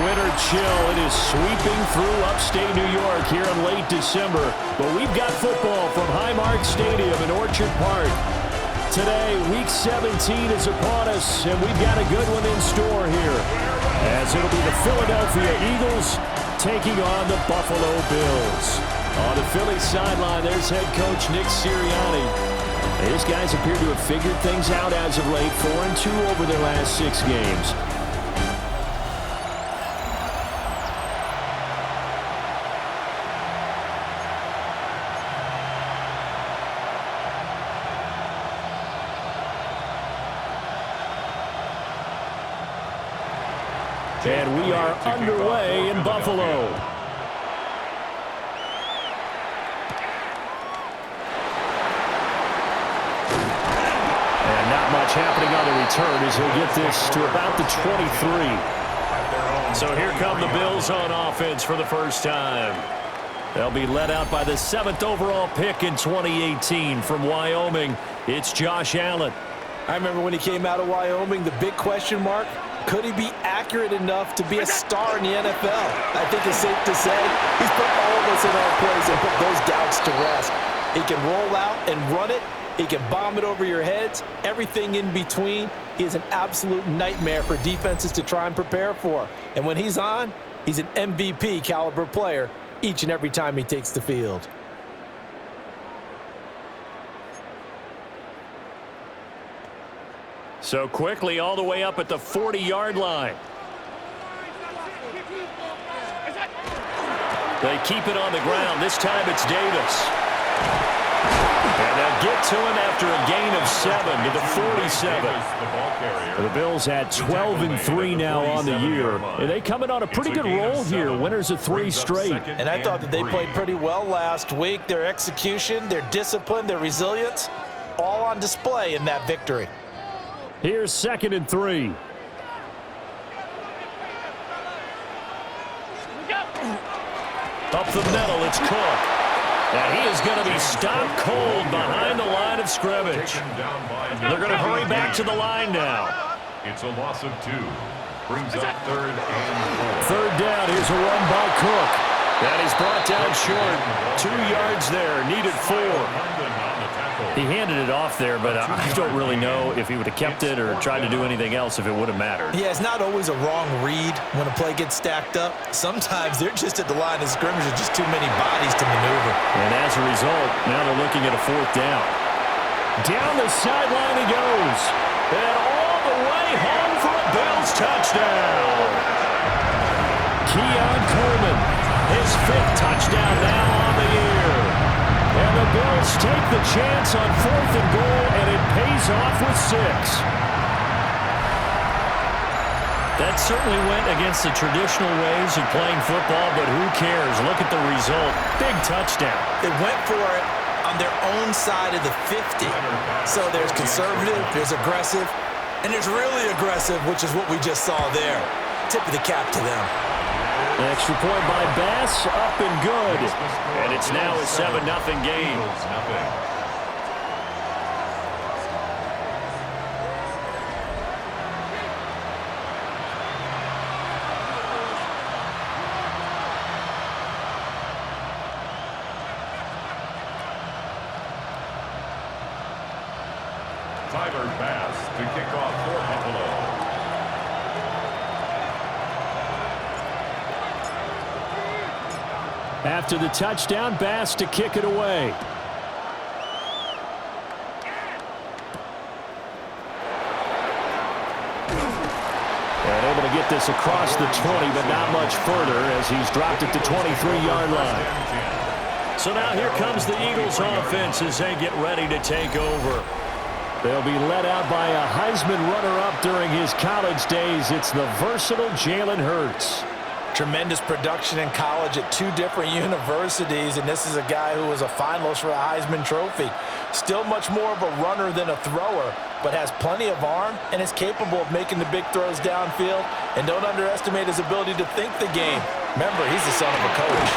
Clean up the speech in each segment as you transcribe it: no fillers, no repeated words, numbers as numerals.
winter chill. It is sweeping through upstate New York here in late December. But we've got football from Highmark Stadium in Orchard Park. Today, Week 17 is upon us, and we've got a good one in store here, as it'll be the Philadelphia Eagles taking on the Buffalo Bills. On the Philly sideline, there's head coach Nick Sirianni. These guys appear to have figured things out as of late, 4-2 over their last 6 games. And we are underway in Buffalo. And not much happening on the return as he'll get this to about the 23. So here come the Bills on offense for the first time. They'll be led out by the 7th overall pick in 2018 from Wyoming. It's Josh Allen. I remember when he came out of Wyoming, the big question mark, could he be accurate enough to be a star in the NFL? I think it's safe to say he's put all of us in our place and put those doubts to rest. He can roll out and run it. He can bomb it over your heads. Everything in between. He is an absolute nightmare for defenses to try and prepare for. And when he's on, he's an MVP caliber player each and every time he takes the field. So quickly all the way up at the 40-yard line. They keep it on the ground. This time it's Davis. And they'll get to him after a gain of 7 to the 47. The Bills at 12-3 now on the year. And they come in on a pretty good roll here. Winners of 3 straight. And I thought that they played pretty well last week. Their execution, their discipline, their resilience, all on display in that victory. Here's 2nd and 3. Up the middle, it's Cook. And he is going to be stopped cold behind the line of scrimmage. They're going to hurry back to the line now. It's a loss of 2. Brings up 3rd and 4. 3rd down, here's a run by Cook. That is brought down short. 2 yards there, needed 4. He handed it off there, but I don't really know if he would have kept it or tried to do anything else if it would have mattered. Yeah, it's not always a wrong read when a play gets stacked up. Sometimes they're just at the line of scrimmage with just too many bodies to maneuver. And as a result, now they're looking at a 4th down. Down the sideline he goes. And all the way home for a Bills touchdown. Keon Coleman, his 5th touchdown now on the year. And the Bills take the chance on 4th and goal, and it pays off with 6. That certainly went against the traditional ways of playing football, but who cares? Look at the result. Big touchdown. They went for it on their own side of the 50. So there's conservative, there's aggressive, and there's really aggressive, which is what we just saw there. Tip of the cap to them. Extra point by Bass, up and good. And it's now a 7-0 game. Tyler Bass to kick off for Buffalo. After the touchdown, Bass to kick it away. And able to get this across the 20, but not much further as he's dropped it to 23-yard line. So now here comes the Eagles offense as they get ready to take over. They'll be led out by a Heisman runner-up during his college days. It's the versatile Jalen Hurts. Tremendous production in college at 2 different universities, and this is a guy who was a finalist for a Heisman Trophy. Still much more of a runner than a thrower, but has plenty of arm and is capable of making the big throws downfield. And don't underestimate his ability to think the game. Remember, he's the son of a coach.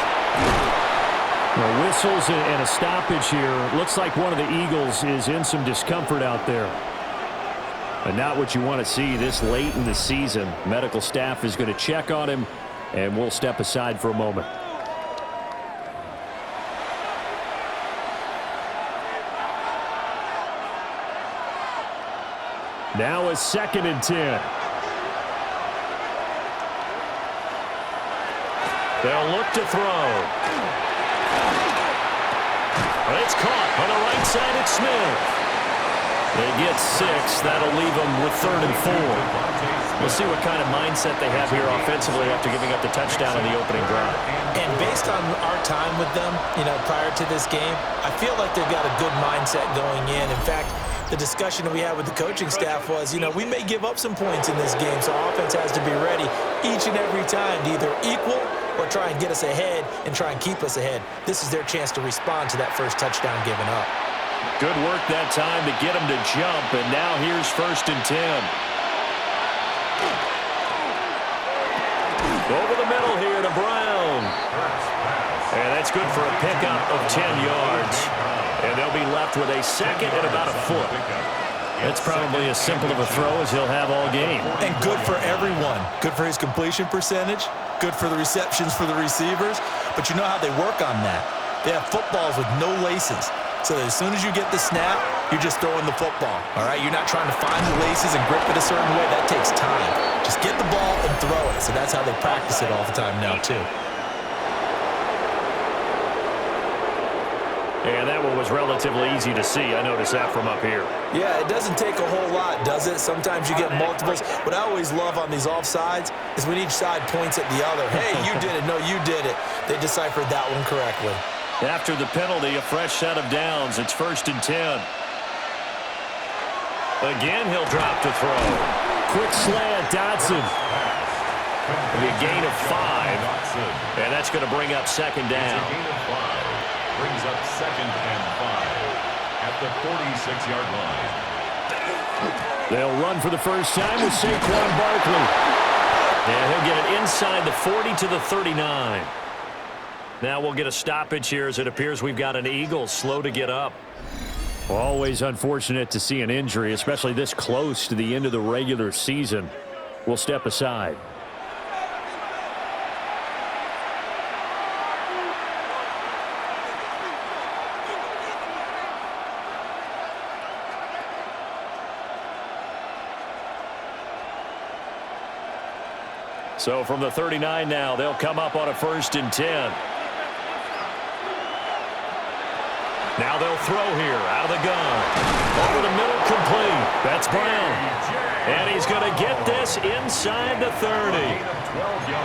Well, whistles and a stoppage here. Looks like one of the Eagles is in some discomfort out there. And not what you want to see this late in the season. Medical staff is going to check on him, and we'll step aside for a moment. Now a 2nd and 10. They'll look to throw. It's caught on the right side. It's Smith. They get 6. That'll leave them with 3rd and 4. We'll see what kind of mindset they have here offensively after giving up the touchdown on the opening drive. And based on our time with them, prior to this game, I feel like they've got a good mindset going in. In fact, the discussion that we had with the coaching staff was, we may give up some points in this game, so our offense has to be ready each and every time to either equal or try and get us ahead and try and keep us ahead. This is their chance to respond to that first touchdown given up. Good work that time to get him to jump, and now here's 1st and 10. Over the middle here to Brown. And that's good for a pickup of 10 yards. And they'll be left with a 2nd and about a foot. That's probably as simple of a throw as he'll have all game. And good for everyone. Good for his completion percentage. Good for the receptions for the receivers. But you know how they work on that. They have footballs with no laces. So as soon as you get the snap, you're just throwing the football. All right? You're not trying to find the laces and grip it a certain way. That takes time. Just get the ball and throw it. So that's how they practice it all the time now, too. And that one was relatively easy to see. I noticed that from up here. Yeah, it doesn't take a whole lot, does it? Sometimes you get multiples. What I always love on these offsides is when each side points at the other. Hey, you did it. No, you did it. They deciphered that one correctly. After the penalty, a fresh set of downs. It's 1st and 10. Again, he'll drop to throw. Quick slant, Dodson. A gain of 5. And that's going to bring up 2nd down. Brings up 2nd and 5 at the 46-yard line. They'll run for the first time with Saquon Barkley. And he'll get it inside the 40 to the 39. Now we'll get a stoppage here as it appears we've got an Eagle slow to get up. Always unfortunate to see an injury, especially this close to the end of the regular season. We'll step aside. So from the 39 now, they'll come up on a 1st and 10. Now they'll throw here out of the gun. Over the middle, complete. That's Brown. And he's going to get this inside the 30.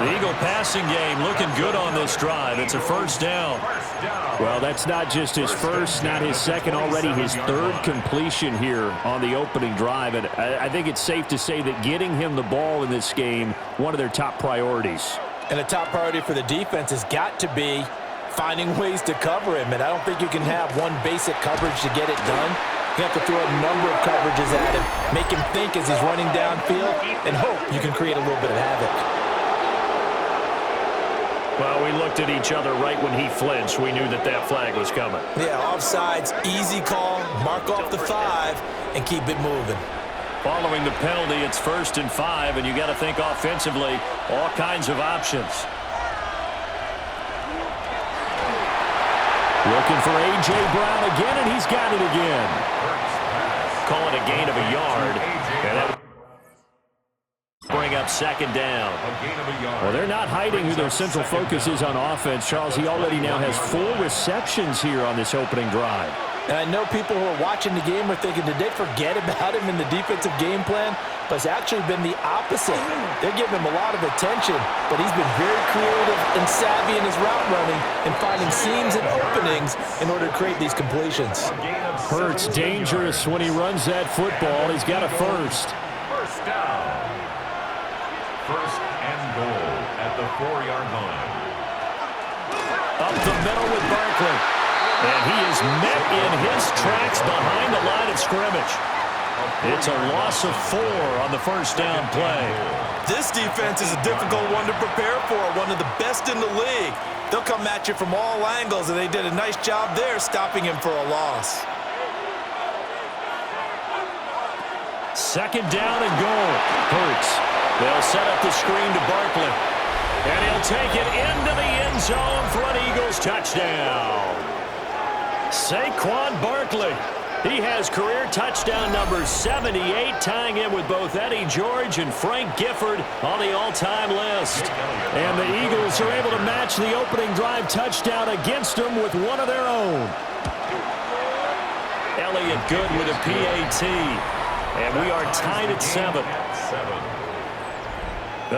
The Eagle passing game looking good on this drive. It's a 1st down. Well, that's not just his first, not his second, already his 3rd completion here on the opening drive. And I think it's safe to say that getting him the ball in this game, one of their top priorities. And a top priority for the defense has got to be finding ways to cover him. And I don't think you can have one basic coverage to get it done. You have to throw a number of coverages at him, make him think as he's running downfield, and hope you can create a little bit of havoc. Well, we looked at each other right when he flinched. We knew that that flag was coming. Yeah, offsides, easy call, mark off the 5, and keep it moving. Following the penalty, it's 1st and 5, and you got to think offensively, all kinds of options. Looking for A.J. Brown again, and he's got it again. Call it a gain of a yard. And that bring up 2nd down. Well, they're not hiding who their central focus is on offense. Charles, he already now has 4 receptions here on this opening drive. And I know people who are watching the game are thinking, did they forget about him in the defensive game plan? But it's actually been the opposite. They're giving him a lot of attention, but he's been very creative and savvy in his route running and finding seams and openings in order to create these completions. Hurts dangerous when he runs that football. He's got a 1st. 1st down. 1st and goal at the 4-yard line. Up the middle with Barkley. And he is met in his tracks behind the line of scrimmage. It's a loss of 4 on the 1st down play. This defense is a difficult one to prepare for, one of the best in the league. They'll come at you from all angles, and they did a nice job there stopping him for a loss. Second down and goal. Hurts. They'll set up the screen to Barkley. And he'll take it into the end zone for an Eagles touchdown. Saquon Barkley. He has career touchdown number 78, tying him with both Eddie George and Frank Gifford on the all-time list. And the Eagles are able to match the opening drive touchdown against them with one of their own. Elliott good with a PAT. And we are tied at 7.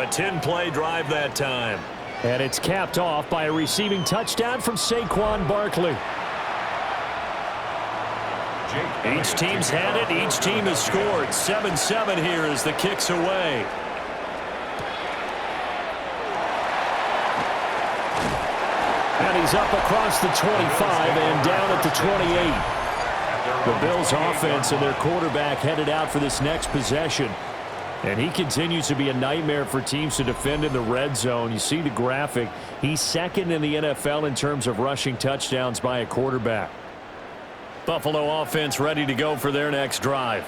A 10-play drive that time. And it's capped off by a receiving touchdown from Saquon Barkley. Each team's had it. Each team has scored. 7-7 here as the kick's away. And he's up across the 25 and down at the 28. The Bills offense and their quarterback headed out for this next possession. And he continues to be a nightmare for teams to defend in the red zone. You see the graphic. He's second in the NFL in terms of rushing touchdowns by a quarterback. Buffalo offense ready to go for their next drive.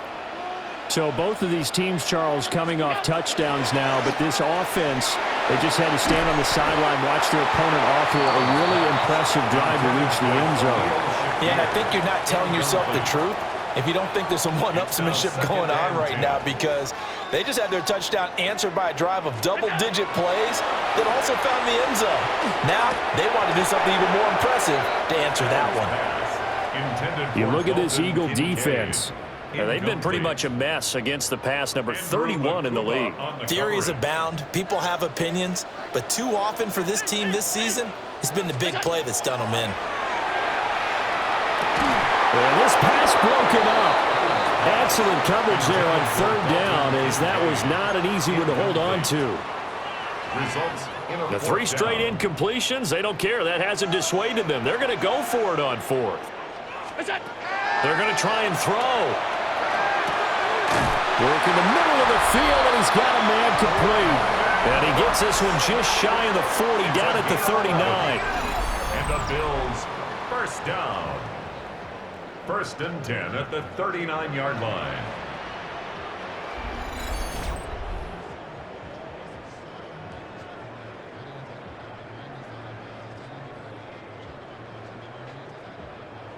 So both of these teams, Charles, coming off touchdowns now, but this offense, they just had to stand on the sideline, watch their opponent offer a really impressive drive to reach the end zone. Yeah, and I think you're not telling yourself the truth if you don't think there's some one-upsmanship going on right now, because they just had their touchdown answered by a drive of double-digit plays that also found the end zone. Now they want to do something even more impressive to answer that one. You look at this Eagle defense. They've been pretty much a mess against the pass, number 31 in the league. Theories abound. People have opinions. But too often for this team this season, it's been the big play that's done them in. And this pass broken up. Excellent coverage there on third down, as that was not an easy one to hold on to. The 3 straight incompletions, they don't care. That hasn't dissuaded them. They're going to go for it on 4th. They're going to try and throw. Work in the middle of the field, and he's got a man complete. And he gets this one just shy of the 40, down at the 39. And the Bills first down. 1st and 10 at the 39-yard line.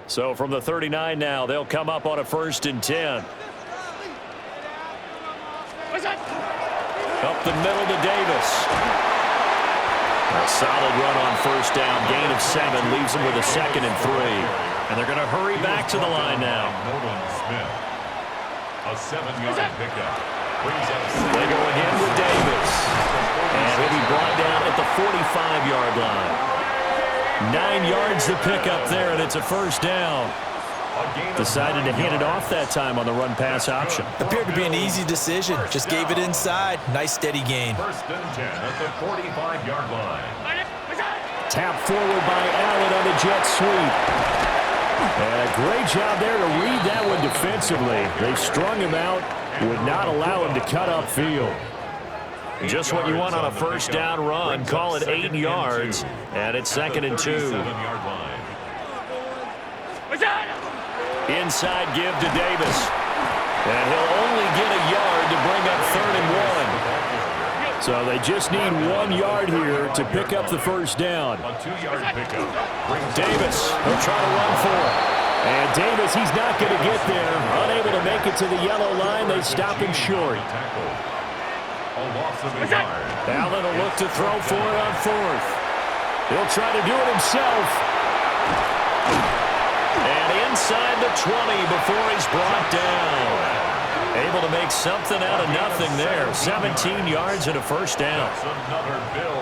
So from the 39 now, they'll come up on a 1st and 10. Up the middle to Davis. A solid run on 1st down. Gain of 7 leaves them with a 2nd and 3. And they're going to hurry back to the line now. A 7-yard pickup. They go again with Davis. And he'll be brought down at the 45-yard line. 9 yards to pick up there, and it's a 1st down. Decided to hand it off that time on the run-pass option. Appeared to be an easy decision. Just gave it inside. Nice, steady gain. 1st and 10 at the 45-yard line. Tap forward by Allen on the jet sweep. And a great job there to read that one defensively. They strung him out, would not allow him to cut upfield. Just what you want on a 1st down run. Call it 8 yards, and it's 2nd and 2. Inside give to Davis. And he'll only get a yard to bring up 3rd and 1. So they just need 1 yard here to pick up the 1st down. A 2-yard pickup. Davis, he'll try to run for it. And Davis, he's not going to get there. Unable to make it to the yellow line. They stop him short. Allen will look to throw for it on 4th. He'll try to do it himself. And inside the 20 before he's brought down. Able to make something out of nothing there. 17 yards and a 1st down.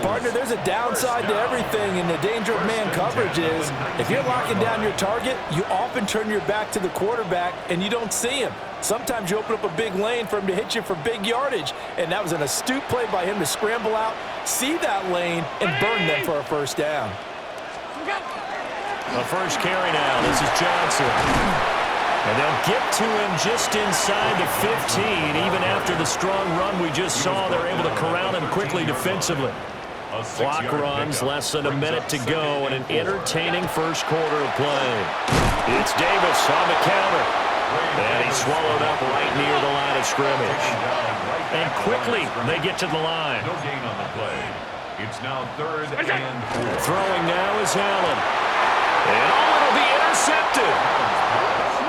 Partner, there's a downside to everything, and the danger of man coverage is if you're locking down your target, you often turn your back to the quarterback and you don't see him. Sometimes you open up a big lane for him to hit you for big yardage, and that was an astute play by him to scramble out, see that lane, and burn them for a 1st down. The first carry now. This is Johnson. And they'll get to him just inside the 15. Even after the strong run we just saw, they're able to corral him quickly defensively. Clock runs, less than a minute to go, and an entertaining first quarter of play. It's Davis on the counter. And he's swallowed up right near the line of scrimmage. And quickly they get to the line. No gain on the play. It's now 3rd and 4. Throwing now is Allen. And it'll be intercepted.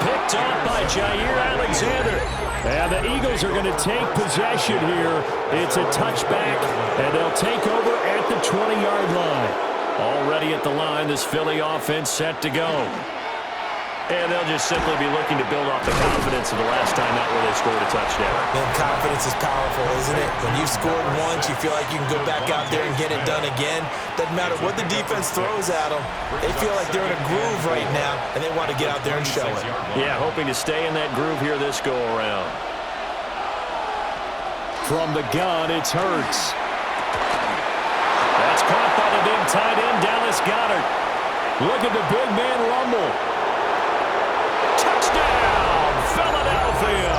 Picked off by Jair Alexander. And the Eagles are going to take possession here. It's a touchback, and they'll take over at the 20-yard line. Already at the line, this Philly offense set to go. And they'll just simply be looking to build off the confidence of the last time out where they scored a touchdown. Man, confidence is powerful, isn't it? When you've scored once, you feel like you can go back out there and get it done again. Doesn't matter what the defense throws at them. They feel like they're in a groove right now, and they want to get out there and show it. Yeah, hoping to stay in that groove here this go-around. From the gun, it's Hurts. That's caught by the big tight end, Dallas Goedert. Look at the big man rumble. Touchdown, Philadelphia.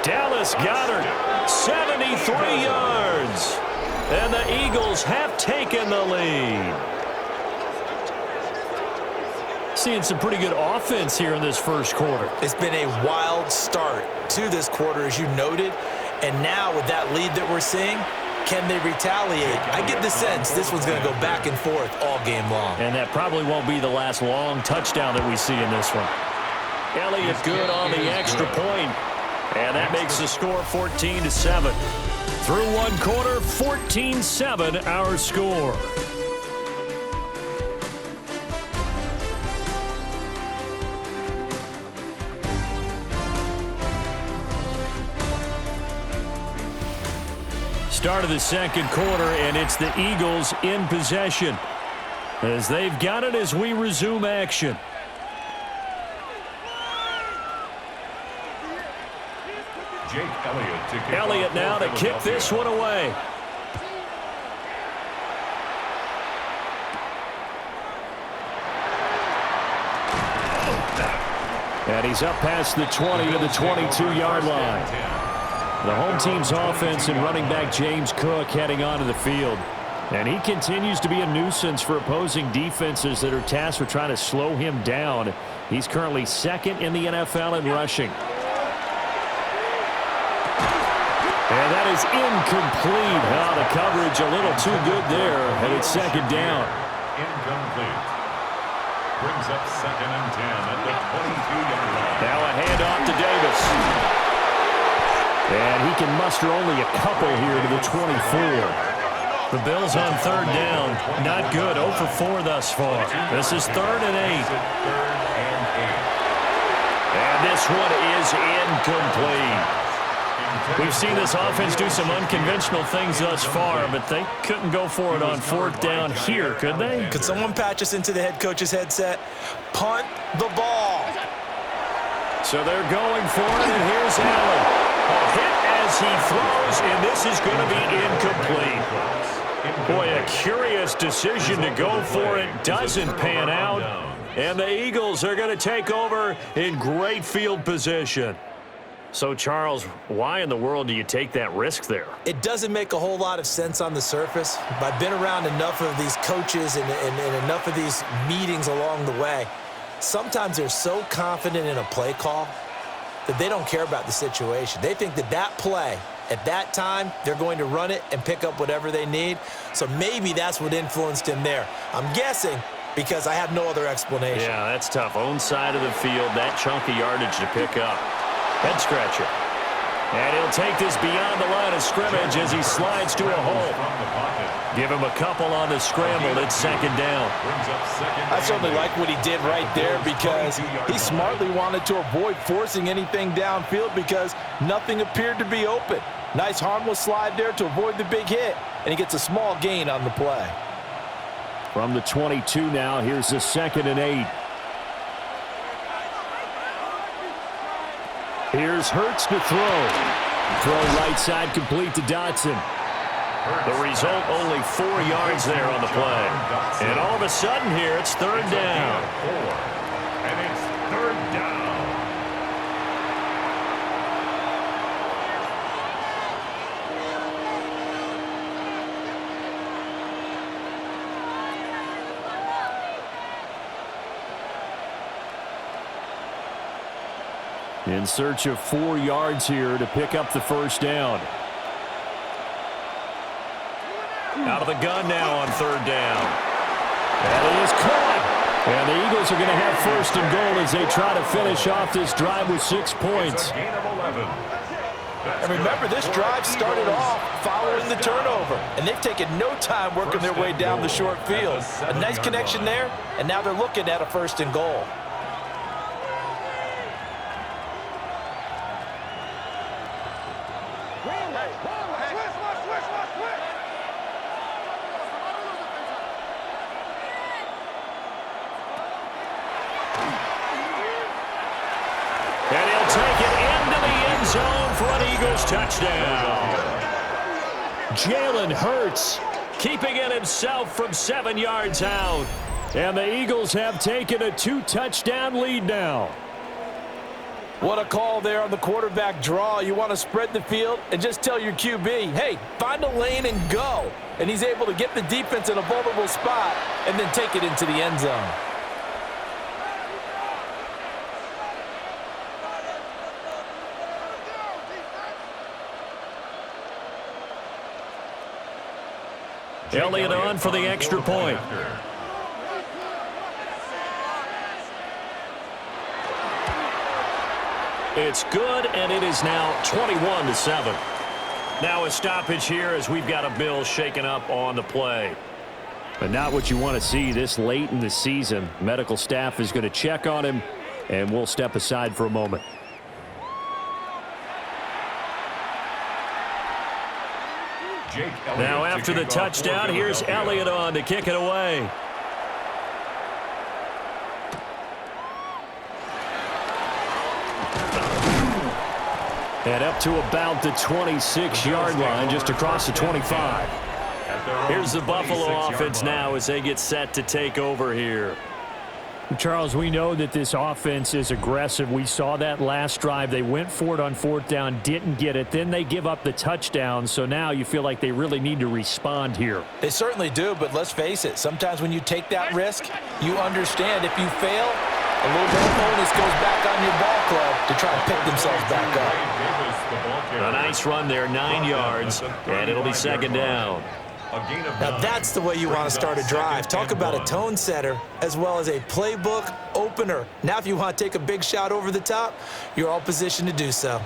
Dallas Goedert, 73 yards. And the Eagles have taken the lead. Seeing some pretty good offense here in this first quarter. It's been a wild start to this quarter, as you noted. And now with that lead that we're seeing, can they retaliate? I get the sense this one's going to go back and forth all game long. And that probably won't be the last long touchdown that we see in this one. Elliott good on the extra point. And that makes the score 14-7. Through one quarter, 14-7 our score. Start of the second quarter, and it's the Eagles in possession as they've got it as we resume action. Elliott now to kick this one away. And he's up past the 20 to the 22-yard line. The home team's offense and running back James Cook heading onto the field. And he continues to be a nuisance for opposing defenses that are tasked with trying to slow him down. He's currently second in the NFL in rushing. And that is incomplete. Oh, the coverage a little too good there, and it's second down. Incomplete. Brings up 2nd and 10 at the 22-yard line. Now a handoff to Davis. And he can muster only a couple here to the 24. The Bills on 3rd down. Not good. 0 for 4 thus far. This is 3rd and 8. And this one is incomplete. We've seen this offense do some unconventional things thus far, but they couldn't go for it on 4th down here, could they? Could someone patch us into the head coach's headset? Punt the ball. So they're going for it, and here's Allen. A hit as he throws, and this is going to be incomplete. Boy, a curious decision to go for it. Doesn't pan out. And the Eagles are going to take over in great field position. So, Charles, why in the world do you take that risk there? It doesn't make a whole lot of sense on the surface. But I've been around enough of these coaches and enough of these meetings along the way. Sometimes they're so confident in a play call that they don't care about the situation. They think that that play, at that time, they're going to run it and pick up whatever they need. So maybe that's what influenced him there. I'm guessing because I have no other explanation. Yeah, that's tough. Own side of the field, that chunk of yardage to pick up. Head scratcher. And he'll take this beyond the line of scrimmage as he slides to a hole. Give him a couple on the scramble. It's 2nd down. I certainly like what he did right there because he smartly wanted to avoid forcing anything downfield because nothing appeared to be open. Nice harmless slide there to avoid the big hit, and he gets a small gain on the play. From the 22 now, here's the 2nd and 8. Here's Hurts to throw. Throw right side complete to Dotson. The result, only 4 yards there on the play. And all of a sudden here, it's 3rd down. And it's 3rd down. In search of 4 yards here to pick up the first down. Out of the gun now on 3rd down. And it is caught. And the Eagles are going to have 1st and goal as they try to finish off this drive with 6 points. And remember, this drive started off following the turnover, and they've taken no time working their way down the short field. A nice connection there, and now they're looking at a 1st and goal. And he'll take it into the end zone for an Eagles touchdown. Jalen Hurts keeping it himself from 7 yards out. And the Eagles have taken a 2-touchdown lead now. What a call there on the quarterback draw. You want to spread the field and just tell your QB, hey, find a lane and go. And he's able to get the defense in a vulnerable spot and then take it into the end zone. Elliott on for the extra point. It's good, and it is now 21-7. Now a stoppage here as we've got a Bill shaken up on the play. But not what you want to see this late in the season. Medical staff is going to check on him, and we'll step aside for a moment. Now after the touchdown, here's Elliott on to kick it away. And up to about the 26-yard line, just across the 25. Here's the Buffalo offense now as they get set to take over here. Charles, we know that this offense is aggressive. We saw that last drive. They went for it on 4th down, didn't get it. Then they give up the touchdown. So now you feel like they really need to respond here. They certainly do, but let's face it. Sometimes when you take that risk, you understand if you fail, a little bit of bonus goes back on your ball club to try to pick themselves back up. A nice run there, 9 yards, and it'll be 2nd down. Now that's the way you want to start a drive. Talk about a tone setter as well as a playbook opener. Now if you want to take a big shot over the top, you're all positioned to do so.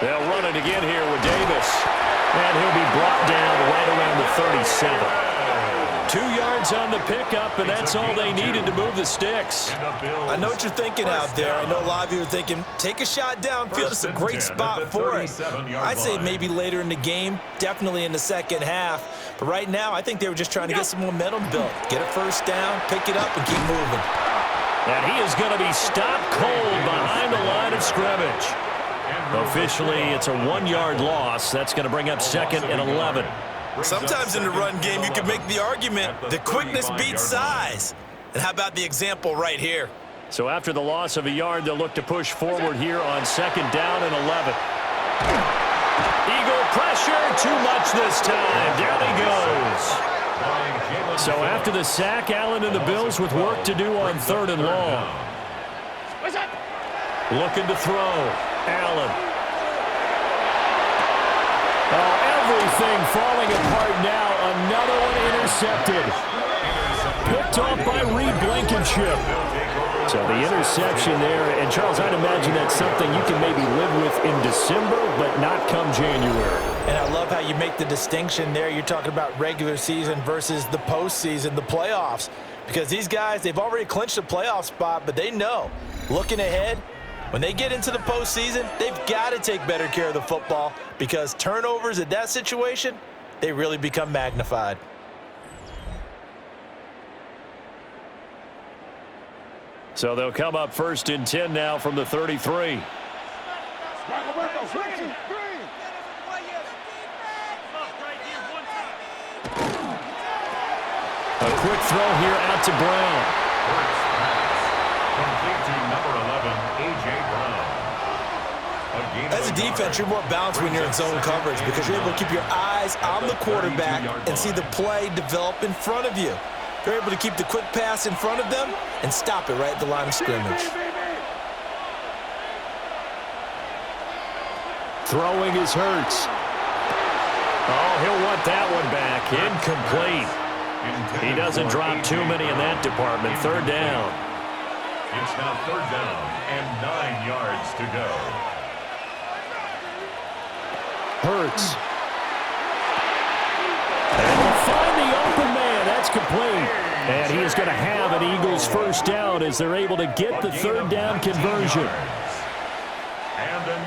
They'll run it again here with Davis. And he'll be brought down right around the 37. 2 yards on the pickup, and that's all they needed to move the sticks. I know what you're thinking out there. I know a lot of you are thinking, take a shot downfield. It's a great spot for it. I'd say maybe later in the game, definitely in the second half. But right now, I think they were just trying to get some momentum built. Get a 1st down, pick it up, and keep moving. And he is going to be stopped cold behind the line of scrimmage. Officially, it's a 1-yard loss. That's going to bring up 2nd and 11. Sometimes in the run game, you can make the argument that quickness beats size. And how about the example right here? So after the loss of a yard, they'll look to push forward here on 2nd down and 11. Eagle pressure, too much this time. Down he goes. So after the sack, Allen and the Bills with work to do on 3rd and long. Looking to throw. Allen. Everything falling apart now. Another one intercepted. Picked off by Reed Blankenship. So the interception there. And, Charles, I'd imagine that's something you can maybe live with in December, but not come January. And I love how you make the distinction there. You're talking about regular season versus the postseason, the playoffs. Because these guys, they've already clinched a playoff spot, but they know, looking ahead, when they get into the postseason, they've got to take better care of the football because turnovers in that situation, they really become magnified. So they'll come up 1st and 10 now from the 33. A quick throw here out to Brown. As a defense, you're more balanced when you're in zone coverage because you're able to keep your eyes eyes on the quarterback and see the play develop in front of you. They're able to keep the quick pass in front of them and stop it right at the line of scrimmage. Throwing is Hurts. Oh, he'll want that one back. Incomplete. He doesn't drop too many in that department. Third down. It's now third down and 9 yards to go. Hurts. And they'll find the open man. That's complete. And he is going to have an Eagles first down as they're able to get the third down conversion.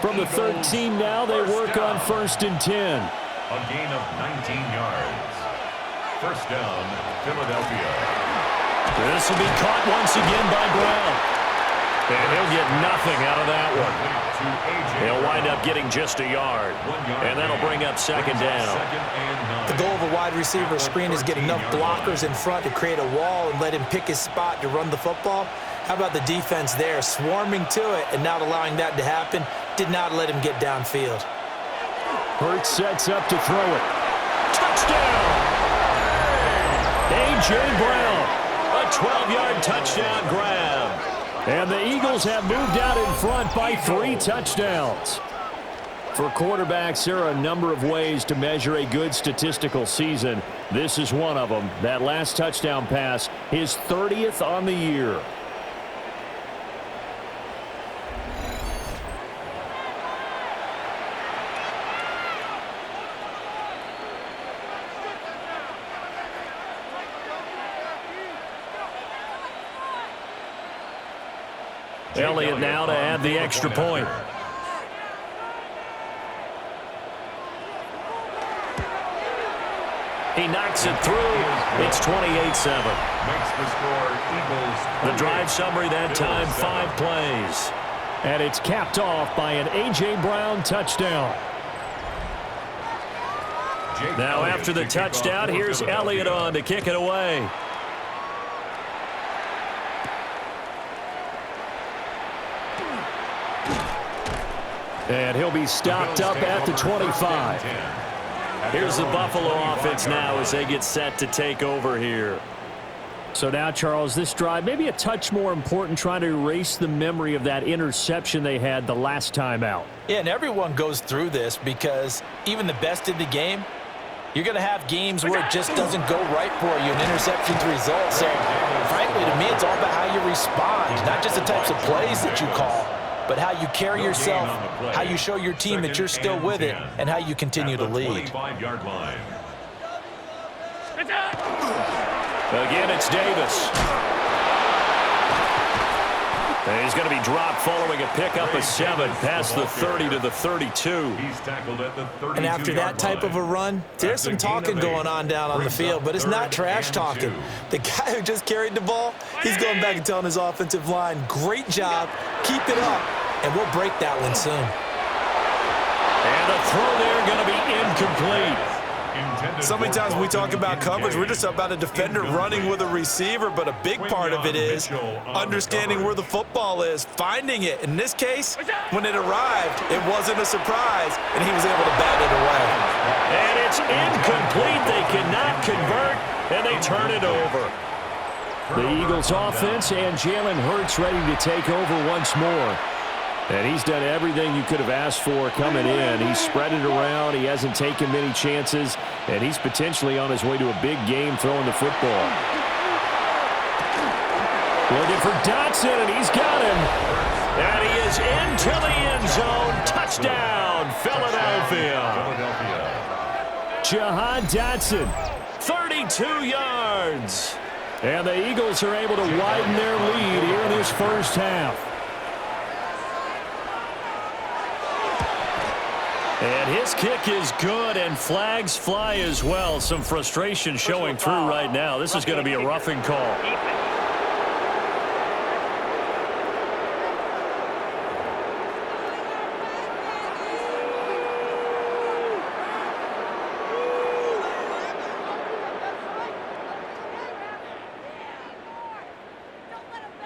From the 13 now, they work on 1st and 10. A gain of 19 yards. First down, Philadelphia. This will be caught once again by Brown. And he'll get nothing out of that one. He'll wind up getting just a yard. And that'll bring up second down. The goal of a wide receiver screen is get enough blockers in front to create a wall and let him pick his spot to run the football. How about the defense there, swarming to it and not allowing that to happen? Did not let him get downfield. Hurts sets up to throw it. Touchdown! A.J. Brown, a 12-yard touchdown grab. And the Eagles have moved out in front by 3 touchdowns. For quarterbacks, there are a number of ways to measure a good statistical season. This is one of them. That last touchdown pass, his 30th on the year. Elliott now to add the extra point. He knocks it through. It's 28-7. Makes the score Eagles. The drive summary that time, 5 plays. And it's capped off by an A.J. Brown touchdown. Now after the touchdown, here's Elliott on to kick it away. And he'll be stopped up at the 25. Here's the Buffalo offense now as they get set to take over here. So now, Charles, this drive maybe a touch more important, trying to erase the memory of that interception they had the last time out. Yeah, and everyone goes through this because even the best in the game, you're going to have games where it just doesn't go right for you, and interceptions result. So, frankly, to me, it's all about how you respond, not just the types of plays that you call, but how you carry yourself, how you show your team that you're still with it, and how you continue to lead. Again, it's Davis. And he's going to be dropped following a pickup of 7 past the 30 to the 32. He's tackled at the 32-yard And after that type of a run, there's some talking going on down on the field, but it's not trash talking. The guy who just carried the ball, he's going back and telling his offensive line, great job, keep it up, and we'll break that one soon. And the throw there going to be incomplete. So many times when we talk about coverage, we're just about a defender running with a receiver, but a big part of it is understanding where the football is, finding it. In this case, when it arrived, it wasn't a surprise, and he was able to bat it away. And it's incomplete. They cannot convert, and they turn it over. The Eagles offense and Jalen Hurts ready to take over once more. And he's done everything you could have asked for coming in. He's spread it around. He hasn't taken many chances. And he's potentially on his way to a big game throwing the football. Looking for Dotson, and he's got him. And he is into the end zone. Touchdown, Philadelphia. Jahan Dotson, 32 yards. And the Eagles are able to widen their lead here in this first half. And his kick is good, and flags fly as well. Some frustration showing through right now. This is going to be a roughing call.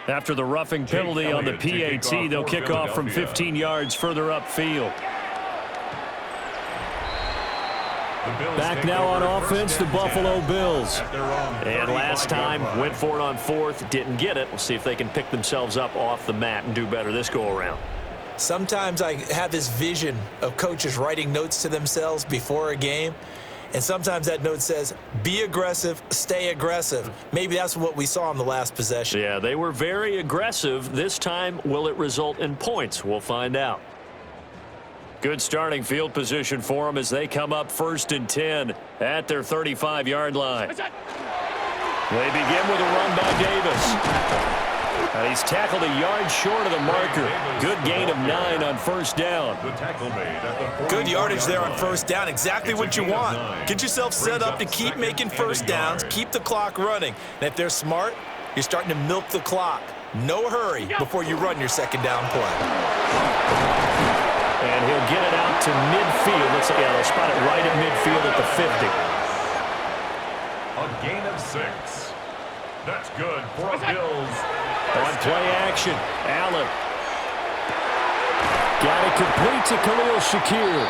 After the roughing penalty on the PAT, they'll kick off from 15 yards further upfield. Back now on offense, the Buffalo Bills. And last time, went for it on fourth, didn't get it. We'll see if they can pick themselves up off the mat and do better this go-around. Sometimes I have this vision of coaches writing notes to themselves before a game, and sometimes that note says, be aggressive, stay aggressive. Maybe that's what we saw in the last possession. Yeah, they were very aggressive. This time, will it result in points? We'll find out. Good starting field position for them as they come up 1st and 10 at their 35-yard line. They begin with a run by Davis. And he's tackled a yard short of the marker. Good gain of 9 on 1st down. Good yardage there on 1st down. Exactly what you want. Get yourself set up to keep making 1st downs, keep the clock running. And if they're smart, you're starting to milk the clock. No hurry before you run your 2nd down play. And he'll get it out to midfield. They'll spot it right at midfield at the 50. A gain of 6. That's good for the Bills. On play action, Allen. Got it complete to Khalil Shakir.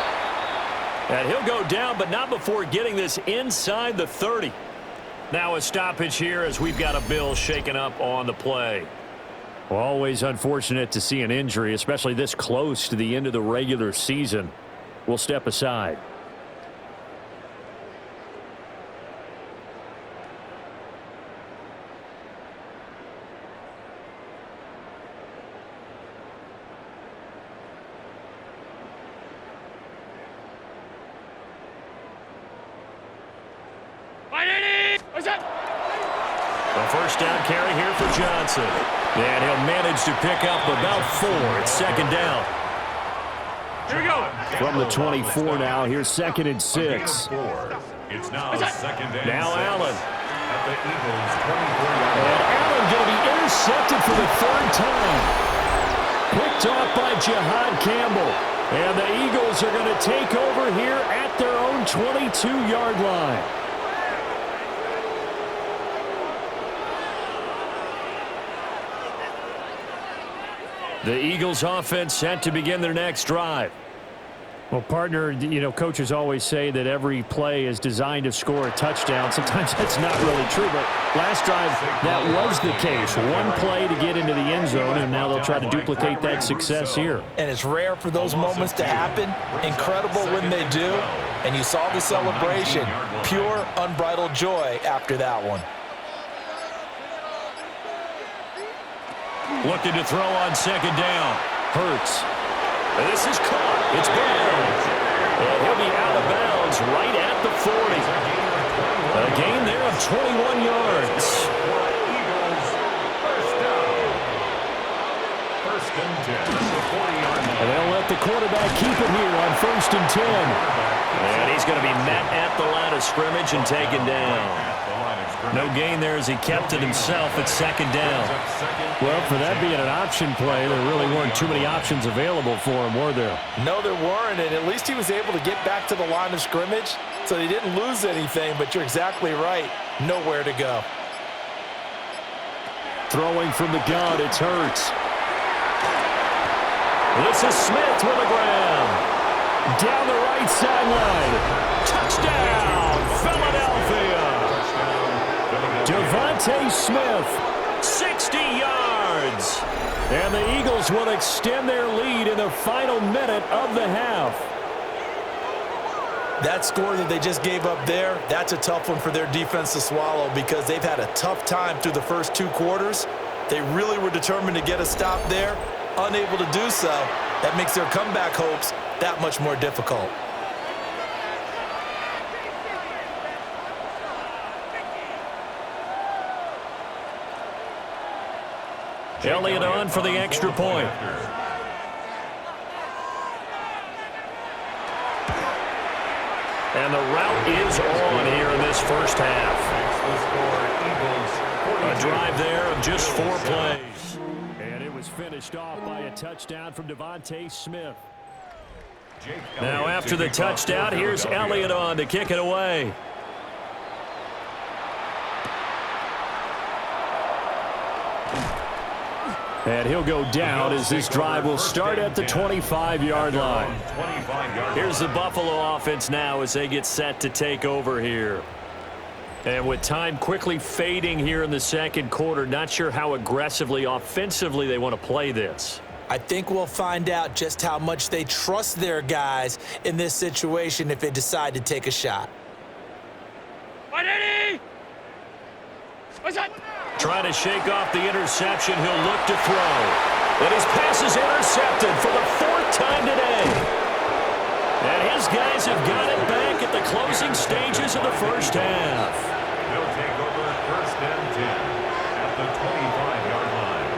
And he'll go down, but not before getting this inside the 30. Now a stoppage here as we've got a Bill shaken up on the play. Well, always unfortunate to see an injury, especially this close to the end of the regular season. We'll step aside. A 1st down carry here for Johnson. And he'll manage to pick up about 4. It's 2nd down. Here we go. From the 24 now, here's 2nd and 6. It's now 2nd and 6. Now Allen. At the Eagles' 24-yard line. And Allen going to be intercepted for the 3rd time. Picked off by Jihad Campbell. And the Eagles are going to take over here at their own 22-yard line. The Eagles offense set to begin their next drive. Well, partner, you know, coaches always say that every play is designed to score a touchdown. Sometimes that's not really true, but last drive, that was the case. One play to get into the end zone, and now they'll try to duplicate that success here. And it's rare for those moments to happen. Incredible when they do. And you saw the celebration. Pure, unbridled joy after that one. Looking to throw on 2nd down. Hurts. This is caught. It's Barnes. And he'll be out of bounds right at the 40. A gain there of 21 yards. First and 10. The 40-yard line. And they'll let the quarterback keep it here on 1st and 10. And he's going to be met at the line of scrimmage and taken down. No gain there as he kept it himself at 2nd down. Well, for that being an option play, there really weren't too many options available for him, were there? No, there weren't, and at least he was able to get back to the line of scrimmage, so he didn't lose anything, but you're exactly right. Nowhere to go. Throwing from the gun, it's Hurts. This is Smith with the ground. Down the right sideline. Touchdown, Philadelphia. Devontae Smith, 60 yards. And the Eagles will extend their lead in the final minute of the half. That score that they just gave up there, that's a tough one for their defense to swallow because they've had a tough time through the first 2 quarters. They really were determined to get a stop there, unable to do so. That makes their comeback hopes that much more difficult. Elliott on for the extra point. And the route is on here in this first half. A drive there of just 4 plays. And it was finished off by a touchdown from Devontae Smith. Now after the touchdown, here's Elliott on to kick it away. And he'll go down as this drive will start at the 25-yard line. Here's the Buffalo offense now as they get set to take over here. And with time quickly fading here in the second quarter, not sure how aggressively, offensively they want to play this. I think we'll find out just how much they trust their guys in this situation if they decide to take a shot. Trying to shake off the interception, he'll look to throw. And his pass is intercepted for the 4th time today. And his guys have got it back at the closing stages of the first half. They'll take over 1st and 10 at the 25-yard line.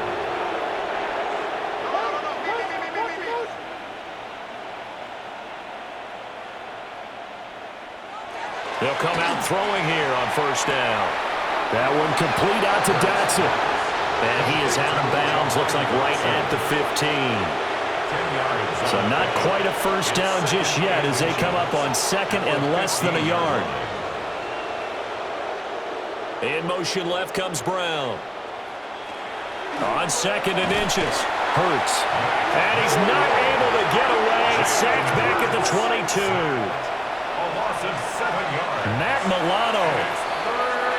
They'll come out throwing here on 1st down. That one complete out to Dotson. And he is out of bounds, looks like right at the 15. So not quite a 1st down just yet as they come up on 2nd and less than a yard. In motion left comes Brown. On 2nd and inches, Hurts. And he's not able to get away. Sacked back at the 22. A loss of 7 yards. Matt Milano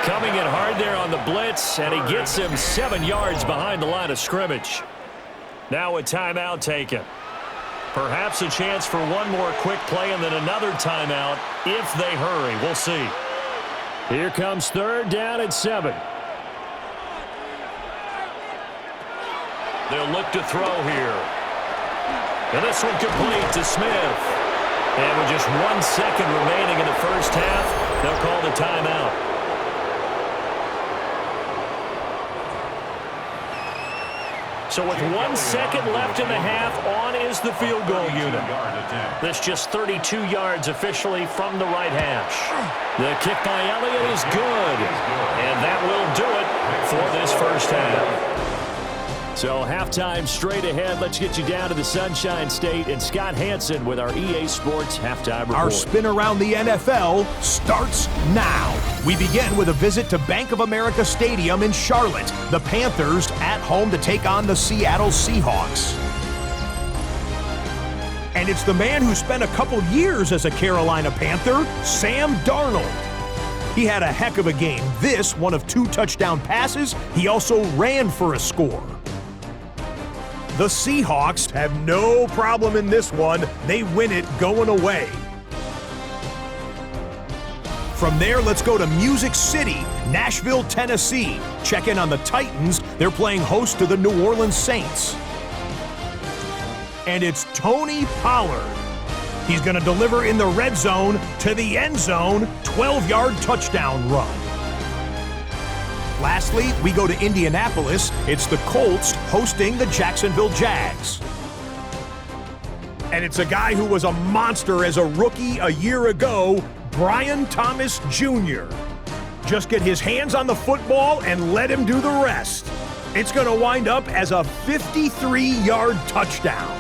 coming in hard there on the blitz, and he gets him 7 yards behind the line of scrimmage. Now a timeout taken. Perhaps a chance for one more quick play and then another timeout if they hurry. We'll see. Here comes 3rd down and 7. They'll look to throw here. And this one complete to Smith. And with just 1 second remaining in the first half, they'll call the timeout. So with 1 second left in the half, on is the field goal unit. That's just 32 yards officially from the right hash. The kick by Elliott is good. And that will do it for this first half. So halftime straight ahead. Let's get you down to the Sunshine State and Scott Hansen with our EA Sports halftime report. Our spin around the NFL starts now. We begin with a visit to Bank of America Stadium in Charlotte. The Panthers at home to take on the Seattle Seahawks. And it's the man who spent a couple years as a Carolina Panther, Sam Darnold. He had a heck of a game. This, one of 2 touchdown passes. He also ran for a score. The Seahawks have no problem in this one. They win it going away. From there, let's go to Music City, Nashville, Tennessee. Check in on the Titans. They're playing host to the New Orleans Saints. And it's Tony Pollard. He's going to deliver in the red zone to the end zone, 12-yard touchdown run. Lastly, we go to Indianapolis. It's the Colts hosting the Jacksonville Jags. And it's a guy who was a monster as a rookie a year ago, Brian Thomas Jr. Just get his hands on the football and let him do the rest. It's going to wind up as a 53-yard touchdown.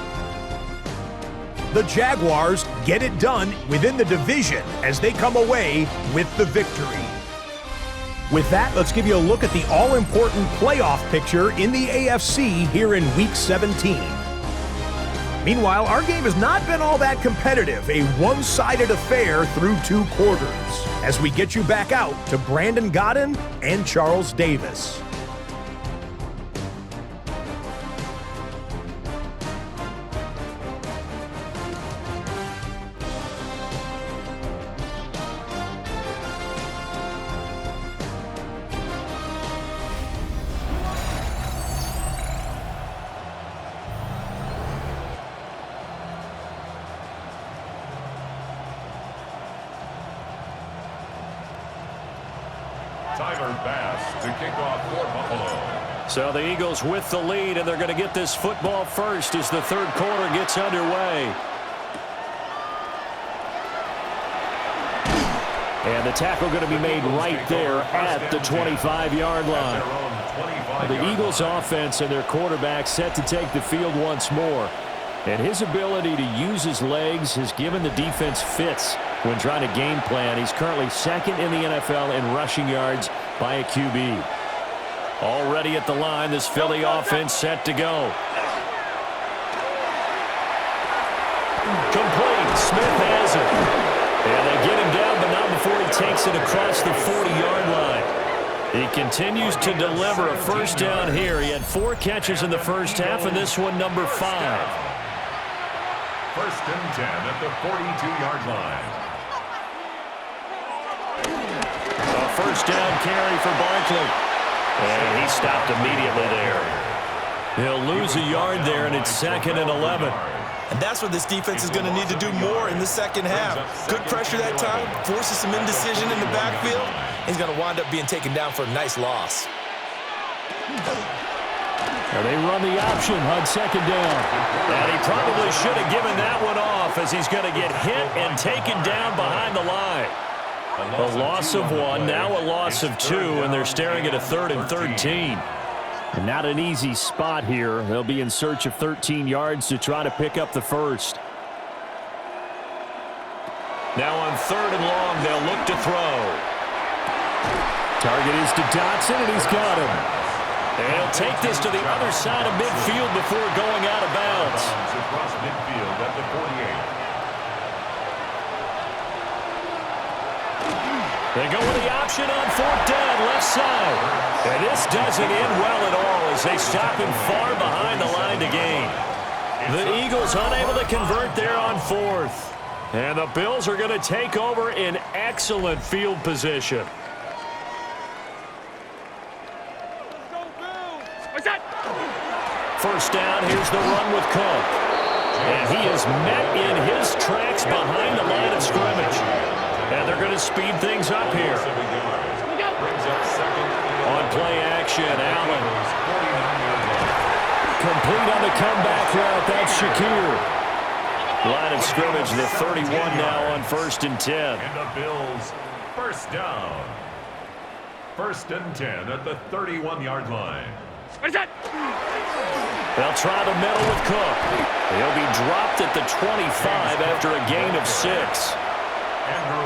The Jaguars get it done within the division as they come away with the victory. With that, let's give you a look at the all-important playoff picture in the AFC here in Week 17. Meanwhile, our game has not been all that competitive, a one-sided affair through 2 quarters, as we get you back out to Brandon Godden and Charles Davis. So the Eagles with the lead, and they're going to get this football first as the 3rd quarter gets underway. And the tackle going to be made right there at the 25-yard line. The Eagles offense and their quarterback set to take the field once more. And his ability to use his legs has given the defense fits when trying to game plan. He's currently 2nd in the NFL in rushing yards by a QB. Already at the line, this Philly offense set to go. Complete. Smith has it. And they get him down, but not before he takes it across the 40-yard line. He continues to deliver a first down here. He had 4 catches in the first half, and this one number 5. First and 10 at the 42-yard line. A first down carry for Barkley. And he stopped immediately there. He'll lose a yard there, and it's 2nd and 11. And that's what this defense is going to need to do more in the second half. Good pressure that time, forces some indecision in the backfield. He's going to wind up being taken down for a nice loss. Well, they run the option on 2nd down. And he probably should have given that one off as he's going to get hit and taken down behind the line. A loss of 1, now a loss of 2, and they're staring at a 3rd and 13. And not an easy spot here. They'll be in search of 13 yards to try to pick up the first. Now on 3rd and long, they'll look to throw. Target is to Dotson, and he's got him. And he'll take this to the other side of midfield before going out of bounds. Across midfield at the 48. They go with the option on 4th down, left side. And this doesn't end well at all as they stop him far behind the line to gain. The Eagles unable to convert there on 4th. And the Bills are going to take over in excellent field position. First down, here's the run with Cook. And he is met in his tracks behind the line of scrimmage. And they're going to speed things up here. On play action, Allen. Complete on the comeback route. That's Shakir. Line of scrimmage, the 31 now on 1st and 10. And the Bills, first down. 1st and 10 at the 31-yard line. They'll try to meddle with Cook. He'll be dropped at the 25 after a gain of 6.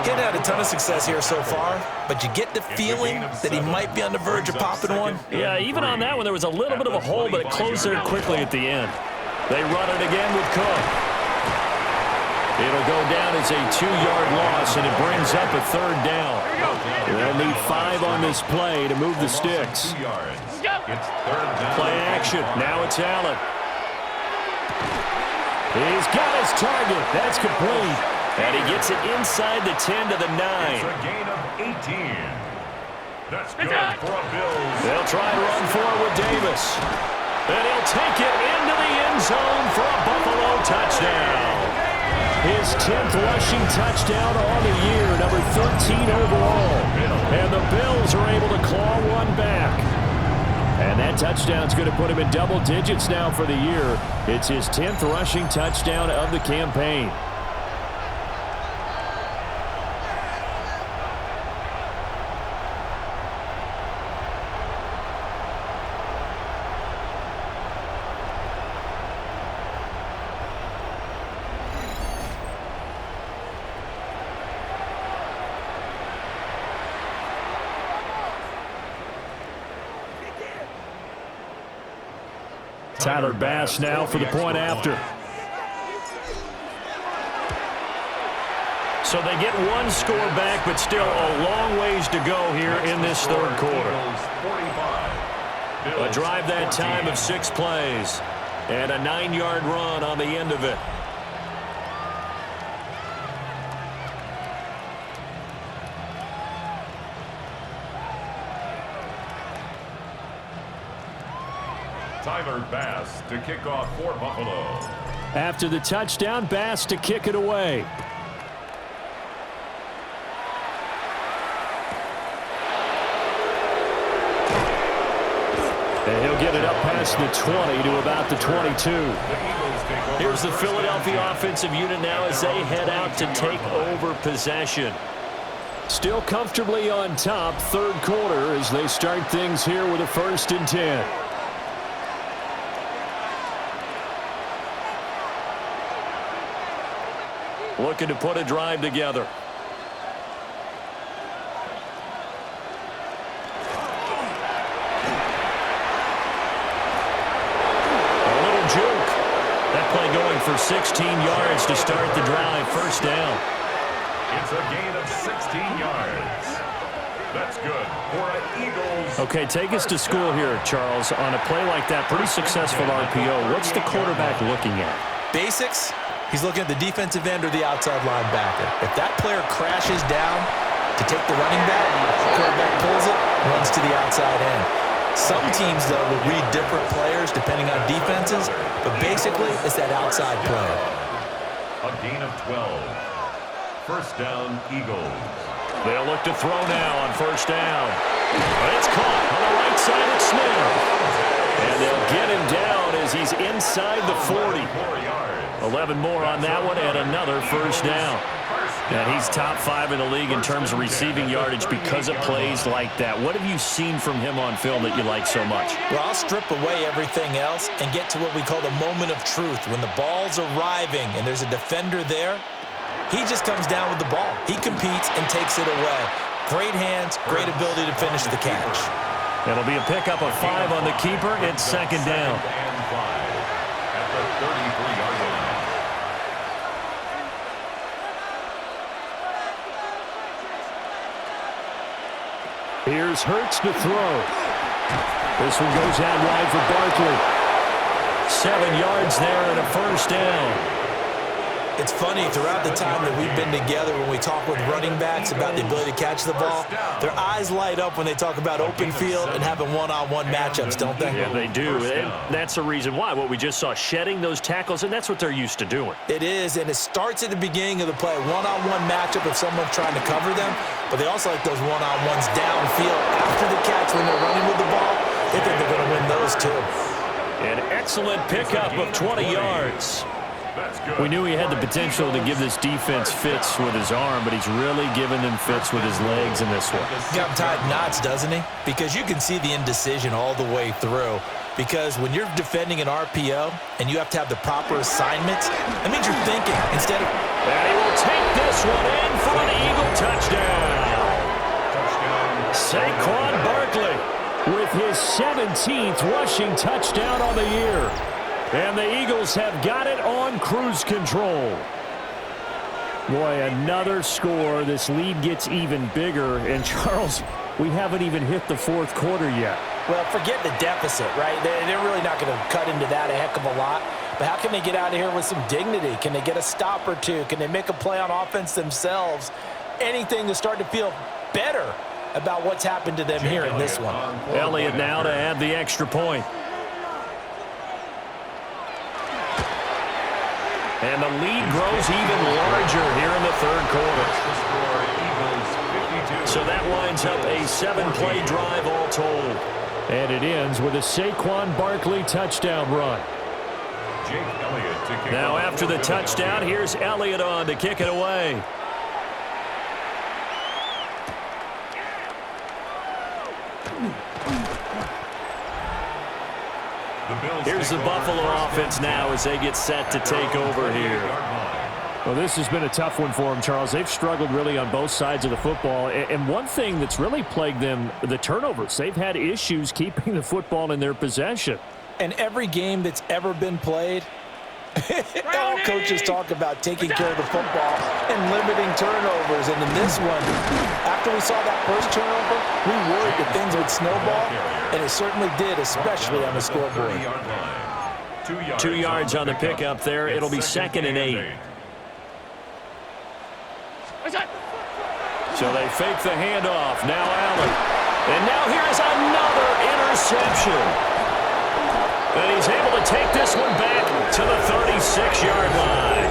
Getting had a ton of success here so far, but you get the feeling that he might be on the verge of popping one. Yeah, even on that one, there was a little bit of a hole, but it closed there quickly at the end. They run it again with Cook. It'll go down as a 2-yard loss, and it brings up a 3rd down. They'll need 5 on this play to move the sticks. 2 yards. It's 3rd down. Play action. Now it's Allen. He's got his target. That's complete. And he gets it inside the 10 to the 9. It's a gain of 18. That's good for a Bills. They'll try to run forward with Davis. And he'll take it into the end zone for a Buffalo touchdown. His 10th rushing touchdown on the year, number 13 overall. And the Bills are able to claw one back. And that touchdown's going to put him in double digits now for the year. It's his 10th rushing touchdown of the campaign. Tyler Bass now for the point after. So they get one score back, but still a long ways to go here in this 3rd quarter. A drive that time of 6 plays and a 9-yard run on the end of it. Tyler Bass to kick off for Buffalo. After the touchdown, Bass to kick it away. And he'll get it up past the 20 to about the 22. Here's the Philadelphia offensive unit now as they head out to take over possession. Still comfortably on top, 3rd quarter as they start things here with a 1st and 10. Looking to put a drive together. for 16 yards to start the drive. First down. It's a gain of 16 yards. That's good for an Eagles. Okay, take us to school here, Charles. On a play like that, pretty successful RPO. What's the quarterback looking at? Basics, he's looking at the defensive end or the outside linebacker. If that player crashes down to take the running back, the quarterback pulls it, runs to the outside end. Some teams, though, will read different players depending on defenses, but basically it's that outside player. A gain of 12. First down, Eagles. They'll look to throw now on first down. But it's caught on the right side of Smith. And they'll get him down as he's inside the 40. 11 more on that one and another first down. And he's top 5 in the league in terms of receiving yardage because of plays like that. What have you seen from him on film that you like so much? Well, I'll strip away everything else and get to what we call the moment of truth. When the ball's arriving and there's a defender there, he just comes down with the ball. He competes and takes it away. Great hands, great ability to finish the catch. It'll be a pickup of 5 on the keeper. It's second down. And 5 at the 33-yard line. Here's Hurts to throw. This one goes out wide for Barkley. 7 yards there and a first down. It's funny, throughout the time that we've been together, when we talk with running backs about the ability to catch the ball, their eyes light up when they talk about open field and having one-on-one matchups, don't they? Yeah, they do. And that's the reason why. What we just saw, shedding those tackles, and that's what they're used to doing. It is, and it starts at the beginning of the play. One-on-one matchup if someone's trying to cover them, but they also like those one-on-ones downfield after the catch when they're running with the ball. They think they're going to win those too. An excellent pickup of 20 yards. We knew he had the potential to give this defense fits with his arm, but he's really given them fits with his legs in this one. Got him tied knots, doesn't he? Because you can see the indecision all the way through. Because when you're defending an RPO and you have to have the proper assignments, that means you're thinking instead of... And he will take this one in for an Eagle touchdown. Saquon Barkley with his 17th rushing touchdown on the year. And the Eagles have got it on cruise control. Boy, another score. This lead gets even bigger. And, Charles, we haven't even hit the fourth quarter yet. Well, forget the deficit, right? They're really not going to cut into that a heck of a lot. But how can they get out of here with some dignity? Can they get a stop or two? Can they make a play on offense themselves? Anything to start to feel better about what's happened to them here in this one. Elliott now to add the extra point. And the lead grows even larger here in the third quarter. So that winds up a 7-play drive all told. And it ends with a Saquon Barkley touchdown run. Now after the touchdown, here's Elliott on to kick it away. Here's the Buffalo offense now as they get set to take over here. Well, this has been a tough one for them, Charles. They've struggled really on both sides of the football. And one thing that's really plagued them, the turnovers. They've had issues keeping the football in their possession. And every game that's ever been played, all coaches talk about taking care of the football and limiting turnovers. And in this one, after we saw that first turnover, we worried that things would snowball, and it certainly did, especially on the scoreboard. 2 yards on the pickup there. It'll be 2nd and 8. So they fake the handoff. Now Allen. And now here's another interception. And he's able to take this one back to the 36-yard line.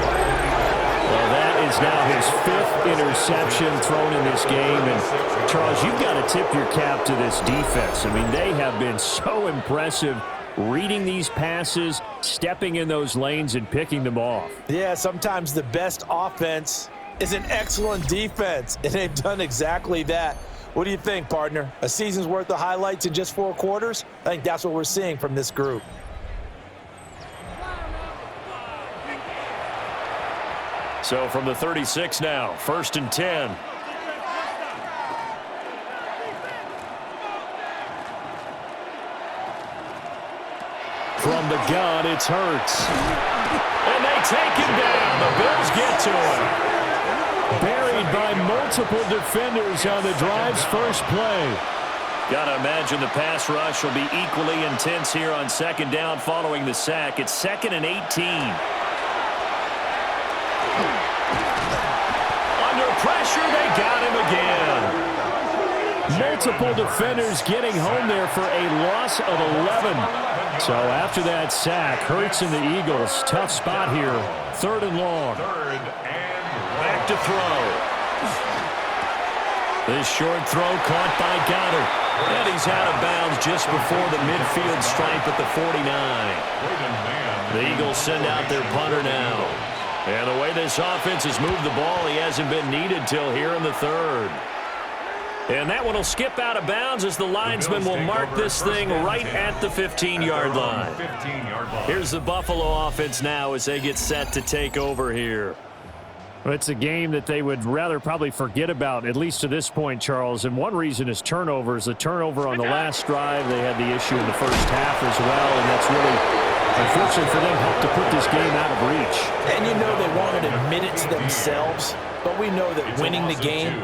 Well, that is now his 5th interception thrown in this game. And, Charles, you've got to tip your cap to this defense. I mean, they have been so impressive reading these passes, stepping in those lanes, and picking them off. Yeah, sometimes the best offense is an excellent defense, and they've done exactly that. What do you think, partner? A season's worth of highlights in just 4 quarters? I think that's what we're seeing from this group. So from the 36 now, 1st and 10. From the gun, it's Hurts. And they take him down. The Bills get to him. Buried by multiple defenders on the drive's first play. Got to imagine the pass rush will be equally intense here on second down following the sack. It's 2nd and 18. Under pressure, they got him again. Multiple defenders getting home there for a loss of 11. So after that sack, Hurts and the Eagles, tough spot here. 3rd and long. Back to throw. This short throw caught by Goddard. And he's out of bounds just before the midfield stripe at the 49. The Eagles send out their punter now. And the way this offense has moved the ball, he hasn't been needed till here in the 3rd. And that one will skip out of bounds as the linesman will mark this thing right at the 15-yard line. Here's the Buffalo offense now as they get set to take over here. It's a game that they would rather probably forget about, at least to this point, Charles. And one reason is turnovers. The turnover on the last drive, they had the issue in the first half as well, and that's really, unfortunately for them, helped to put this game out of reach. And you know they won't admit it to themselves, but we know that winning the game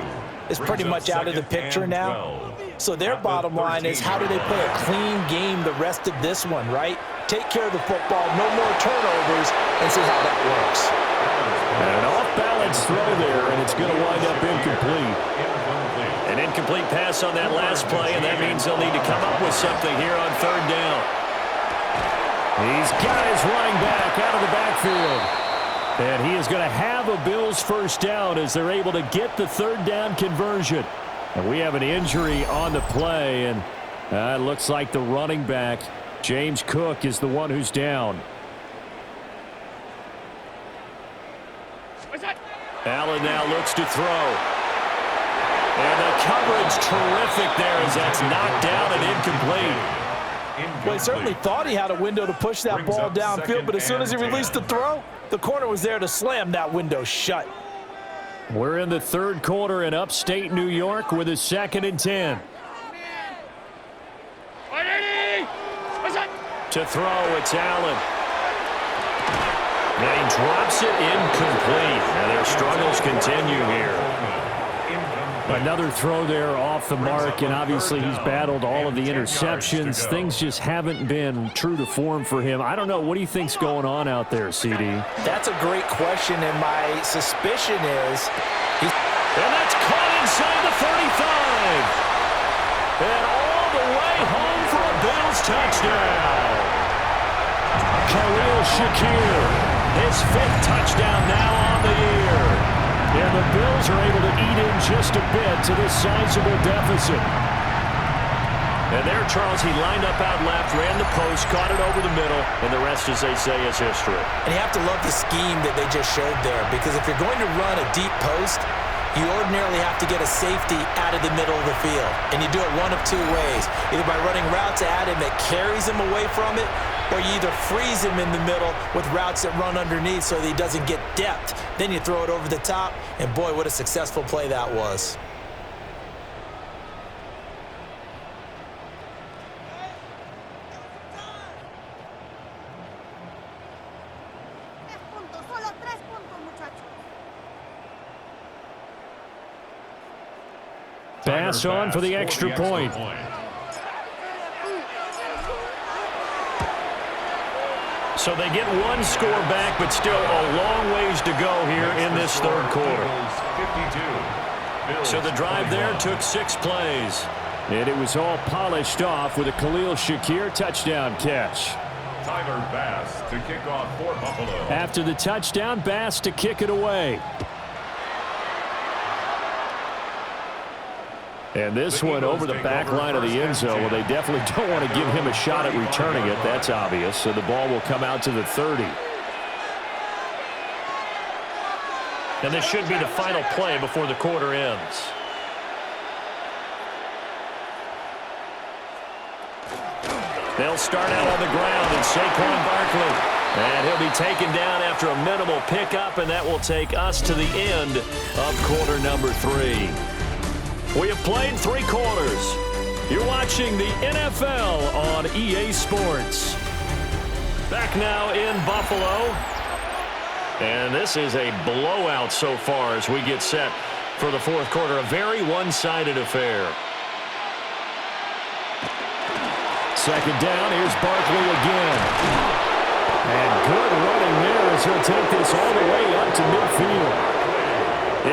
is pretty much out of the picture now. So their bottom line is, how do they play a clean game the rest of this one, right? Take care of the football, no more turnovers, and see how that works. An off-balance throw there, and it's going to wind up incomplete. An incomplete pass on that last play, and that means they'll need to come up with something here on 3rd down. He's got his running back out of the backfield. And he is going to have a Bills first down as they're able to get the 3rd down conversion. And we have an injury on the play, and it looks like the running back, James Cook, is the one who's down. Allen now looks to throw. And the coverage terrific there as that's knocked down and incomplete. Well, he certainly thought he had a window to push that ball downfield, but as soon as he released the throw, the corner was there to slam that window shut. We're in the 3rd quarter in upstate New York with a 2nd and 10. To throw, it's Allen. And he drops it incomplete. And their struggles continue here. Another throw there off the mark, and obviously he's battled all of the interceptions. Things just haven't been true to form for him. I don't know. What do you think's going on out there, CD? That's a great question, and my suspicion is... And that's caught inside the 35. And all the way home for a Bills touchdown. Khalil Shakir, his 5th touchdown now on the year. And the Bills are able to eat in just a bit to this sizable deficit. And there, Charles, he lined up out left, ran the post, caught it over the middle, and the rest, as they say, is history. And you have to love the scheme that they just showed there, because if you're going to run a deep post, you ordinarily have to get a safety out of the middle of the field. And you do it one of 2 ways, either by running routes at him that carries him away from it, or you either freeze him in the middle with routes that run underneath so that he doesn't get depth. Then you throw it over the top, and boy, what a successful play that was. Pass on for the extra point. So they get 1 score back, but still a long ways to go here in this 3rd quarter. So the drive there took 6 plays. And it was all polished off with a Khalil Shakir touchdown catch. Tyler Bass to kick off for Buffalo. After the touchdown, Bass to kick it away. And this one over the back line of the end zone. Well, they definitely don't want to give him a shot at returning it. That's obvious. So the ball will come out to the 30. And this should be the final play before the quarter ends. They'll start out on the ground, and Saquon Barkley. And he'll be taken down after a minimal pickup, and that will take us to the end of quarter number 3. We have played 3 quarters. You're watching the NFL on EA Sports. Back now in Buffalo. And this is a blowout so far as we get set for the fourth quarter. A very one-sided affair. Second down. Here's Barkley again. And good running there as he'll take this all the way up to midfield.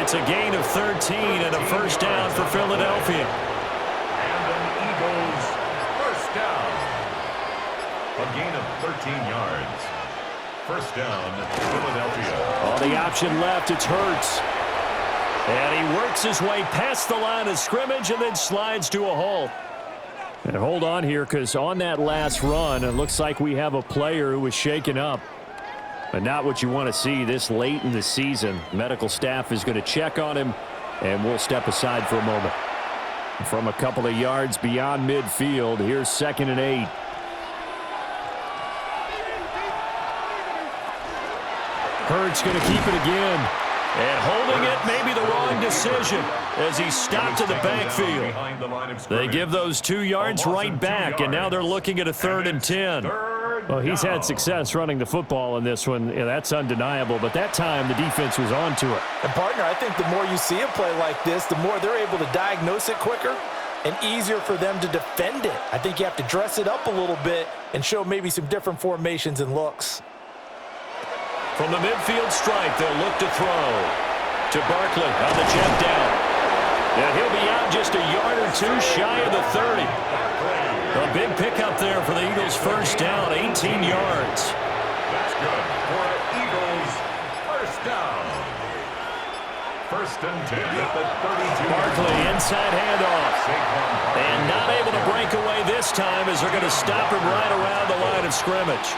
It's a gain of 13 and a first down for Philadelphia. And an Eagles first down. A gain of 13 yards. First down, Philadelphia. On the option left, it's Hurts. And he works his way past the line of scrimmage and then slides to a halt. And hold on here, because on that last run, it looks like we have a player who was shaken up. But not what you want to see this late in the season. Medical staff is going to check on him, and we'll step aside for a moment. From a couple of yards beyond midfield, here's 2nd and 8. Hurts going to keep it again. And holding it, maybe the wrong decision as he stopped in the backfield. They give those 2 yards right back, and now they're looking at a 3rd and 10. Well, he's had success running the football in this one. Yeah, that's undeniable, but that time the defense was on to it. And, partner, I think the more you see a play like this, the more they're able to diagnose it quicker and easier for them to defend it. I think you have to dress it up a little bit and show maybe some different formations and looks. From the midfield stripe, they'll look to throw to Barkley on the check down. And he'll be out just a yard or 2 shy of the 30. A big pickup there for the Eagles' first down, 18 yards. That's good for Eagles first down. First and 10 at the 32. Barkley inside handoff. And not able to break away this time as they're going to stop him right around the line of scrimmage.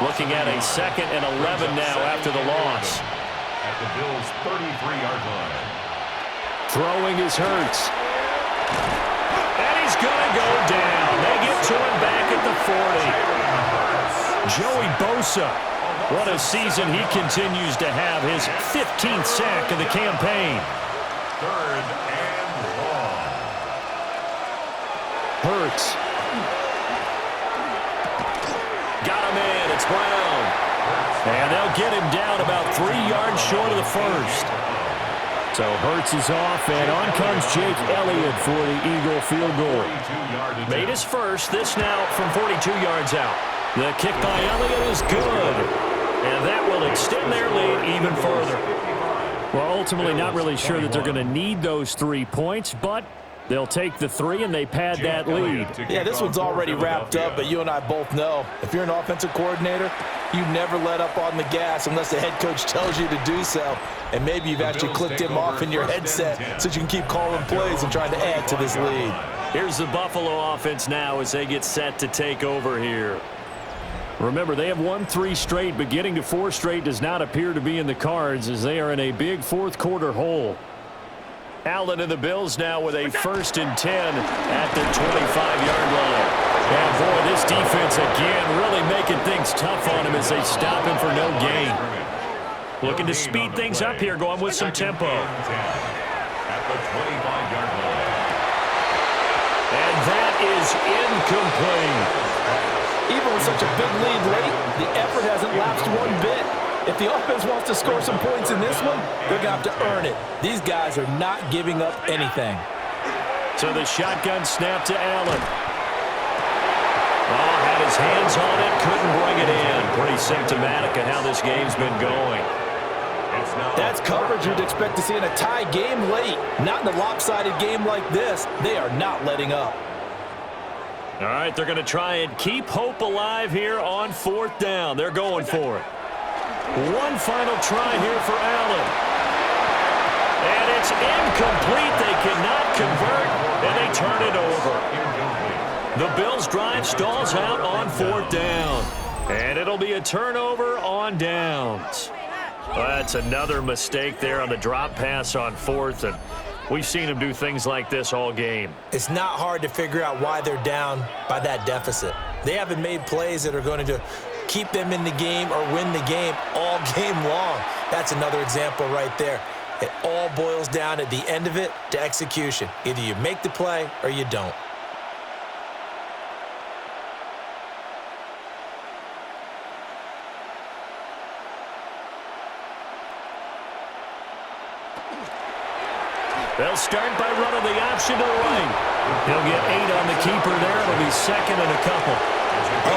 Looking at a 2nd and 11 now after the loss. At the Bills' 33-yard line. Throwing is Hurts. And he's going to go down. They get to him back at the 40. Joey Bosa. What a season he continues to have. His 15th sack of the campaign. 3rd and long. Hurts. Got him in. It's Brown. And they'll get him down about 3 yards short of the first. So Hurts is off, and on comes Jake Elliott for the Eagle field goal. Made his first. This now from 42 yards out. The kick by Elliott is good. And that will extend their lead even further. Well, ultimately not really sure that they're going to need those 3 points, but they'll take the 3 and they pad that lead. Yeah, this one's already wrapped up, but you and I both know if you're an offensive coordinator, you never let up on the gas unless the head coach tells you to do so. And maybe you've actually clicked him off in your headset so you can keep calling plays and trying to add to this lead. Here's the Buffalo offense now as they get set to take over here. Remember, they have won 3 straight, but getting to 4 straight does not appear to be in the cards as they are in a big fourth quarter hole. Allen and the Bills now with a 1st and 10 at the 25-yard line. And boy, this defense again really making things tough on him as they stop him for no gain. Looking to speed things up here, going with some tempo. At the 25-yard line. And that is incomplete. Even with such a big lead late, the effort hasn't lapsed one bit. If the offense wants to score some points in this one, they're going to have to earn it. These guys are not giving up anything. So the shotgun snap to Allen. Oh, had his hands on it, couldn't bring it in. Pretty symptomatic of how this game's been going. That's coverage you'd expect to see in a tie game late. Not in a lopsided game like this. They are not letting up. All right, they're going to try and keep hope alive here on 4th down. They're going for it. One final try here for Allen. And it's incomplete. They cannot convert, and they turn it over. The Bills' drive stalls out on 4th down. And it'll be a turnover on downs. That's another mistake there on the drop pass on 4th, and we've seen him do things like this all game. It's not hard to figure out why they're down by that deficit. They haven't made plays that are going to keep them in the game or win the game all game long. That's another example right there. It all boils down at the end of it to execution. Either you make the play or you don't. They'll start by running the option to the right. He'll get 8 on the keeper there. It'll be second and a couple.